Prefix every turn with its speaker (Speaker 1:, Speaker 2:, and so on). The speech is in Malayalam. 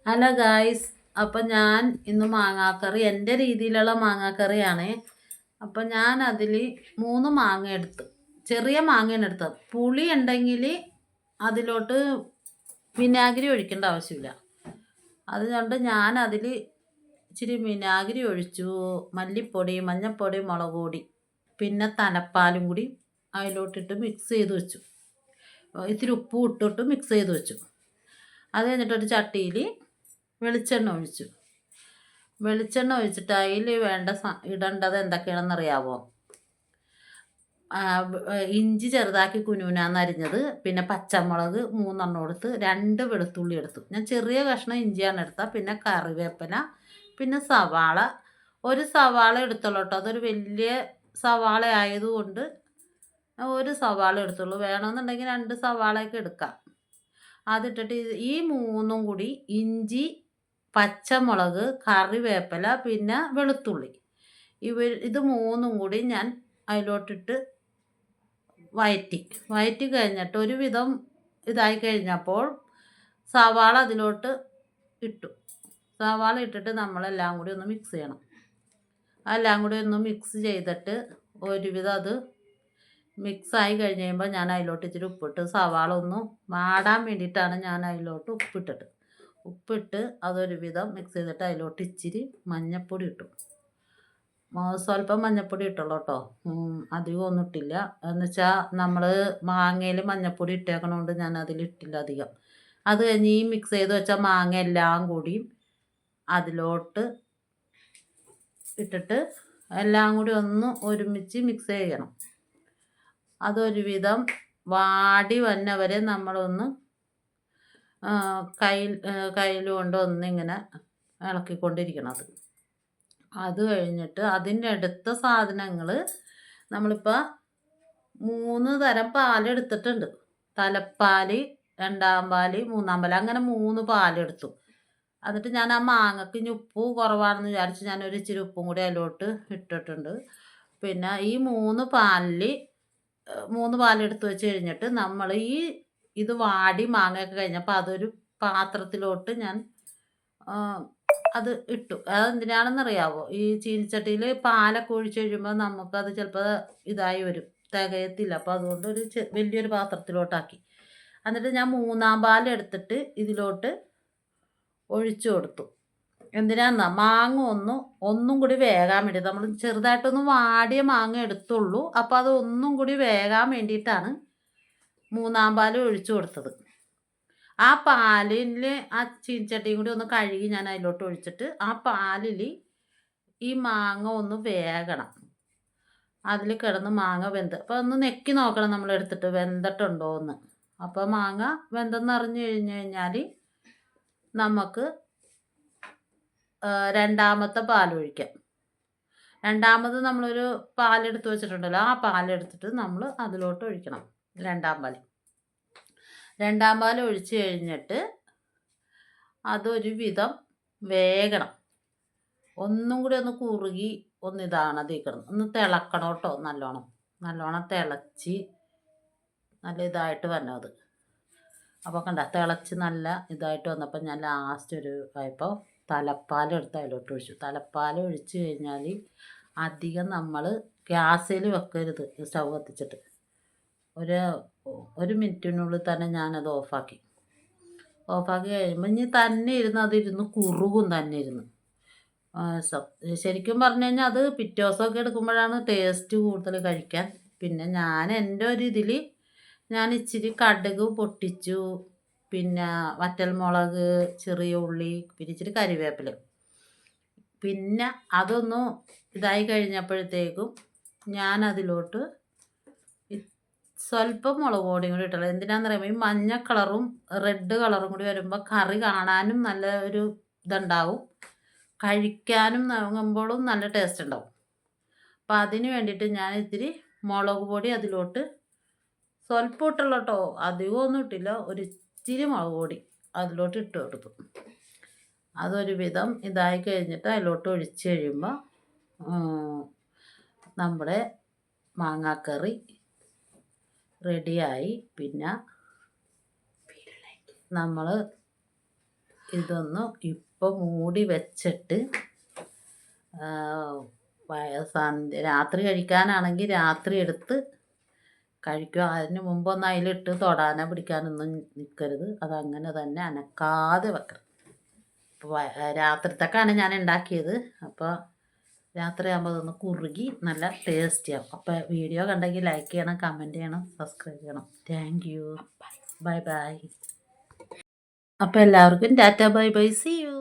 Speaker 1: Hello guys. അപ്പം ഞാൻ ഇന്ന് മാങ്ങാക്കറി എൻ്റെ രീതിയിലുള്ള മാങ്ങാക്കറിയാണ്. അപ്പം ഞാൻ അതിൽ 3 മാങ്ങ എടുത്തു. ചെറിയ മാങ്ങയാണ് എടുത്തത്. പുളി ഉണ്ടെങ്കിൽ അതിലോട്ട് വിനാഗിരി ഒഴിക്കേണ്ട ആവശ്യമില്ല. അതുകൊണ്ട് ഞാൻ അതിൽ ഇച്ചിരി വിനാഗിരി ഒഴിച്ചു, മല്ലിപ്പൊടി, മഞ്ഞൾപ്പൊടി, മുളക് പൊടി, പിന്നെ തലപ്പാലും കൂടി അതിലോട്ടിട്ട് മിക്സ് ചെയ്ത് വെച്ചു. ഇത്തിരി ഉപ്പും ഇട്ടിട്ട് മിക്സ് ചെയ്ത് വെച്ചു. അത് കഴിഞ്ഞിട്ടൊരു ചട്ടിയിൽ വെളിച്ചെണ്ണ ഒഴിച്ചു. വെളിച്ചെണ്ണ ഒഴിച്ചിട്ട് അതിൽ ഇടേണ്ടത് എന്തൊക്കെയാണെന്നറിയാവോ? ഇഞ്ചി ചെറുതാക്കി കുനുകുനാന്ന് അരിഞ്ഞത്, പിന്നെ പച്ചമുളക് 3 എടുത്ത്, 2 വെളുത്തുള്ളി എടുത്തു. ഞാൻ ചെറിയ കഷ്ണം ഇഞ്ചിയാണ് എടുത്തത്. പിന്നെ കറിവേപ്പില, പിന്നെ സവാള. ഒരു സവാള എടുത്തുള്ളൂ കേട്ടോ. അതൊരു വലിയ സവാള ആയതുകൊണ്ട് ഒരു സവാള എടുത്തുള്ളൂ. വേണമെന്നുണ്ടെങ്കിൽ 2 സവാളയൊക്കെ എടുക്കാം. അതിട്ടിട്ട് ഈ 3 കൂടി ഇഞ്ചി, പച്ചമുളക്, കറിവേപ്പില, പിന്നെ വെളുത്തുള്ളി, ഇത് 3 കൂടി ഞാൻ അതിലോട്ടിട്ട് വയറ്റി കഴിഞ്ഞിട്ട് ഒരുവിധം ഇതായി കഴിഞ്ഞപ്പോൾ സവാള അതിലോട്ട് ഇട്ടു. സവാള ഇട്ടിട്ട് നമ്മളെല്ലാം കൂടി ഒന്ന് മിക്സ് ചെയ്യണം. എല്ലാം കൂടി ഒന്ന് മിക്സ് ചെയ്തിട്ട് ഒരുവിധം അത് മിക്സായി കഴിഞ്ഞ് കഴിയുമ്പോൾ ഞാൻ അതിലോട്ട് ഇച്ചിരി ഉപ്പിട്ട്, സവാള ഒന്ന് വാടാൻ വേണ്ടിയിട്ടാണ് ഞാൻ അതിലോട്ട് ഉപ്പിട്ട് അതൊരുവിധം മിക്സ് ചെയ്തിട്ട് അതിലോട്ട് ഇച്ചിരി മഞ്ഞൾപ്പൊടി ഇട്ടു. സ്വല്പം മഞ്ഞൾപ്പൊടി ഇട്ടുള്ളൂ കേട്ടോ. അധികം ഒന്നും ഇട്ടില്ല. എന്നുവെച്ചാൽ നമ്മൾ മാങ്ങയിൽ മഞ്ഞൾപ്പൊടി ഇട്ടേക്കണോണ്ട് ഞാൻ അതിലിട്ടില്ല അധികം. അത് കഴിഞ്ഞ് ഈ മിക്സ് ചെയ്ത് വെച്ച മാങ്ങ എല്ലാം കൂടി അതിലോട്ട് ഇട്ടിട്ട് എല്ലാം കൂടി ഒന്ന് ഒരുമിച്ച് മിക്സ് ചെയ്യണം. അതൊരുവിധം വാടി വന്നവരെ നമ്മളൊന്ന് കയ്യിൽ കൊണ്ട് ഒന്നിങ്ങനെ ഇളക്കിക്കൊണ്ടിരിക്കണം. അത് കഴിഞ്ഞിട്ട് അതിൻ്റെ അടുത്ത സാധനങ്ങൾ നമ്മളിപ്പോൾ 3 തരം പാലെടുത്തിട്ടുണ്ട്. തലപ്പാൽ, 2-ാം പാൽ, 3-ാം പാൽ, അങ്ങനെ 3 പാലെടുത്തു. എന്നിട്ട് ഞാൻ ആ മാങ്ങയ്ക്ക് ഇനി ഉപ്പ് കുറവാണെന്ന് വിചാരിച്ച് ഞാനൊരു ഇച്ചിരി ഉപ്പും കൂടി അതിലോട്ട് ഇട്ടിട്ടുണ്ട്. പിന്നെ ഈ 3 പാലെടുത്ത് വെച്ച് കഴിഞ്ഞിട്ട് നമ്മൾ ഇത് വാടി മാങ്ങയൊക്കെ കഴിഞ്ഞപ്പോൾ അതൊരു പാത്രത്തിലോട്ട് ഞാൻ അത് ഇട്ടു. അതെന്തിനാണെന്നറിയാവോ? ഈ ചീനിച്ചട്ടിയിൽ പാലൊക്കെ ഒഴിച്ച് കഴിയുമ്പോൾ നമുക്കത് ചിലപ്പോൾ ഇതായി വരും, തികയത്തില്ല. അപ്പോൾ അതുകൊണ്ട് വലിയൊരു പാത്രത്തിലോട്ടാക്കി. എന്നിട്ട് ഞാൻ 3-ാം പാലെടുത്തിട്ട് ഇതിലോട്ട് ഒഴിച്ചു കൊടുത്തു. എന്തിനാണെന്നാ മാങ്ങ ഒന്നും കൂടി വേകാൻ വേണ്ടി. നമ്മൾ ചെറുതായിട്ടൊന്ന് വാടിയ മാങ്ങ എടുത്തുള്ളൂ. അപ്പോൾ അത് ഒന്നും കൂടി വേകാൻ വേണ്ടിയിട്ടാണ് 3-ാം പാൽ ഒഴിച്ചു കൊടുത്തത്. ആ പാലിൽ ആ ചീനിച്ചട്ടിയും കൂടി ഒന്ന് കഴുകി ഞാൻ അതിലോട്ട് ഒഴിച്ചിട്ട് ആ പാലിൽ ഈ മാങ്ങ ഒന്ന് വേകണം. അതിൽ കിടന്ന് മാങ്ങ അപ്പോൾ ഒന്ന് നെക്കി നോക്കണം നമ്മൾ എടുത്തിട്ട് വെന്തിട്ടുണ്ടോ എന്ന്. അപ്പോൾ മാങ്ങ വെന്തെന്ന് അറിഞ്ഞു കഴിഞ്ഞാൽ നമുക്ക് 2-ാമത്തെ പാലൊഴിക്കാം. 2-ാമത് നമ്മളൊരു പാലെടുത്ത് വെച്ചിട്ടുണ്ടല്ലോ, ആ പാലെടുത്തിട്ട് നമ്മൾ അതിലോട്ട് ഒഴിക്കണം. 2-ാം പാൽ 2-ാം പാൽ ഒഴിച്ച് കഴിഞ്ഞിട്ട് അതൊരു വിധം വേകണം. ഒന്നും കൂടി ഒന്ന് കുറുകി ഇതാണ് അതിൽ കിടന്ന് ഒന്ന് തിളക്കണം കേട്ടോ. നല്ലോണം തിളച്ച് നല്ല ഇതായിട്ട് വരണം അത്. അപ്പോൾ കണ്ട തിളച്ച് നല്ല ഇതായിട്ട് വന്നപ്പോൾ ഞാൻ ലാസ്റ്റ് ആയപ്പോൾ തലപ്പാലെടുത്ത് അതിലോട്ട് ഒഴിച്ചു. തലപ്പാൽ ഒഴിച്ച് കഴിഞ്ഞാൽ അധികം നമ്മൾ ഗ്യാസിൽ വെക്കരുത്. സ്റ്റൗ കത്തിച്ചിട്ട് ഒരു മിനിറ്റിനുള്ളിൽ തന്നെ ഞാനത് ഓഫാക്കി കഴിയുമ്പോൾ ഇനി തന്നെ അതിരുന്ന് കുറുകും തന്നെ ഇരുന്ന്. ശരിക്കും പറഞ്ഞു കഴിഞ്ഞാൽ അത് പിറ്റേ ദിവസമൊക്കെ എടുക്കുമ്പോഴാണ് ടേസ്റ്റ് കൂടുതൽ കഴിക്കാൻ. പിന്നെ ഞാൻ എൻ്റെ ഒരു ഇതിൽ ഞാൻ ഇച്ചിരി കടുക് പൊട്ടിച്ചു, പിന്നെ വറ്റൽമുളക്, ചെറിയ ഉള്ളി, പിന്നെ ഇച്ചിരി കറിവേപ്പില. പിന്നെ അതൊന്ന് ഇതായി കഴിഞ്ഞപ്പോഴത്തേക്കും ഞാൻ അതിലോട്ട് സ്വല്പം മുളക് പൊടിയും കൂടി ഇട്ടുള്ളത്. എന്തിനാണെന്ന് പറയുമ്പോൾ ഈ മഞ്ഞ കളറും റെഡ് കളറും കൂടി വരുമ്പോൾ കറി കാണാനും നല്ല ഒരു ഇതുണ്ടാവും, കഴിക്കാനും നൽകുമ്പോഴും നല്ല ടേസ്റ്റ് ഉണ്ടാവും. അപ്പം അതിന് വേണ്ടിയിട്ട് ഞാൻ ഇത്തിരി മുളക് പൊടി അതിലോട്ട് സ്വല്പം ഇട്ടുള്ളൂ കേട്ടോ, അധികമൊന്നും ഇട്ടില്ല. ഒരു ഇച്ചിരി മുളക് പൊടി അതിലോട്ട് ഇട്ട് കൊടുത്തു. അതൊരു വിധം ഇതായി കഴിഞ്ഞിട്ട് അതിലോട്ട് ഒഴിച്ച് കഴിയുമ്പോൾ നമ്മുടെ മാങ്ങാക്കറി റെഡിയായി. പിന്നെ നമ്മൾ ഇതൊന്ന് ഇപ്പോൾ മൂടി വെച്ചിട്ട് രാത്രി കഴിക്കാനാണെങ്കിൽ രാത്രി എടുത്ത് കഴിക്കുക. അതിന് മുമ്പൊന്നും അതിലിട്ട് തൊടാനോ പിടിക്കാനൊന്നും നിൽക്കരുത്. അതങ്ങനെ തന്നെ അനക്കാതെ വെക്കണം. അപ്പോൾ രാത്രിത്തേക്കാണ് ഞാൻ ഉണ്ടാക്കിയത്. അപ്പോൾ രാത്രിയാകുമ്പോൾ അതൊന്ന് കുറുകി നല്ല ടേസ്റ്റിയാവും. അപ്പോൾ വീഡിയോ കണ്ടെങ്കിൽ ലൈക്ക് ചെയ്യണം, കമൻറ്റ് ചെയ്യണം, സബ്സ്ക്രൈബ് ചെയ്യണം. Thank you. Bye bye. അപ്പോൾ എല്ലാവർക്കും tata bye bye. See U.